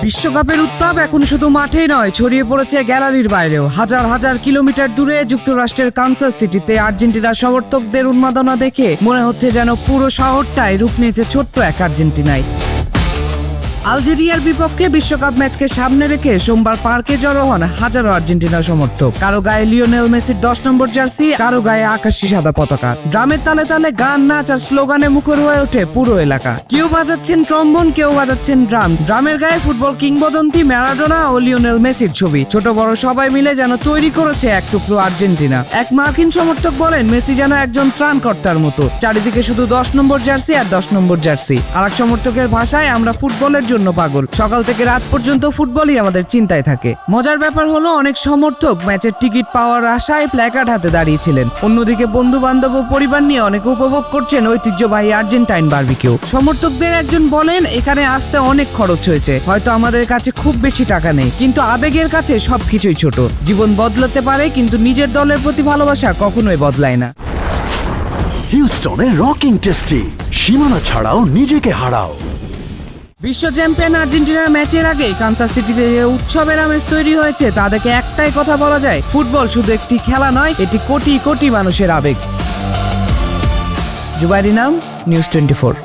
বিশ্বকাপের উত্তাপ এখন শুধু মাঠেই নয়, ছড়িয়ে পড়েছে গ্যালারির বাইরেও। হাজার হাজার কিলোমিটার দূরে যুক্তরাষ্ট্রের কানসাস সিটিতে আর্জেন্টিনার সমর্থকদের উন্মাদনা দেখে মনে হচ্ছে যেন পুরো শহরটাই রূপ নিয়েছে ছোট্ট এক আর্জেন্টিনায়। আলজেরিয়ার বিপক্ষে বিশ্বকাপ ম্যাচকে সামনে রেখে সোমবার পার্কে জড়ো হন হাজারো আর্জেন্টিনা সমর্থক। কারো গায়ে লিওনেল মেসির 10 নম্বর জার্সি, কারো গায়ে আকাশি সাদা পতাকা। ড্রামের তালে তালে গান, নাচ আর স্লোগানে মুখর হয়ে ওঠে পুরো এলাকা। কেউ বাজাচ্ছেন ট্রম্বন, কেউ বাজাচ্ছেন ড্রাম। ড্রামের গায়ে ফুটবল কিংবদন্তি ম্যারাডোনা ও লিওনেল মেসির ছবি। ছোট বড় সবাই মিলে যেন তৈরি করেছে এক টুকরো আর্জেন্টিনা। এক মার্কিন সমর্থক বলেন, মেসি যেন একজন ত্রাণকর্তার মতো। চারিদিকে শুধু 10 নম্বর জার্সি আর 10 নম্বর জার্সি। আর এক সমর্থকের ভাষায়, আমরা ফুটবলের জন্য পাগল। সকাল থেকে রাত পর্যন্ত ফুটবলই আমাদের চিন্তায় থাকে। মজার ব্যাপার হলো, অনেক সমর্থক ম্যাচের টিকিট পাওয়ার আশায় প্ল্যাকার্ড হাতে দাঁড়িয়েছিলেন। অন্যদিকে বন্ধু বান্ধব ও পরিবার নিয়ে অনেকে উপভোগ করছেন ঐতিহ্যবাহী আর্জেন্টাইন বারবিকিউ। সমর্থকদের একজন বলেন, এখানে আসতে অনেক খরচ হয়েছে, হয়তো আমাদের কাছে খুব বেশি টাকা নেই, কিন্তু আবেগের কাছে সবকিছুই ছোট। জীবন বদলাতে পারে, কিন্তু নিজের দলের প্রতি ভালোবাসা কখনোই বদলায় না। হিউস্টনে রকিং টেস্টি, সীমানা ছাড়াও নিজেকে হারাও। বিশ্ব চ্যাম্পিয়ন আর্জেন্টিনার ম্যাচের আগে কানসাস সিটিতে যে উৎসবের আমেজ তৈরি হয়েছে, তা দেখে একটাই কথা বলা যায়, ফুটবল শুধু একটি খেলা নয়, এটি কোটি কোটি মানুষের আবেগ। জুবাইর ইনাম, নিউজ 24।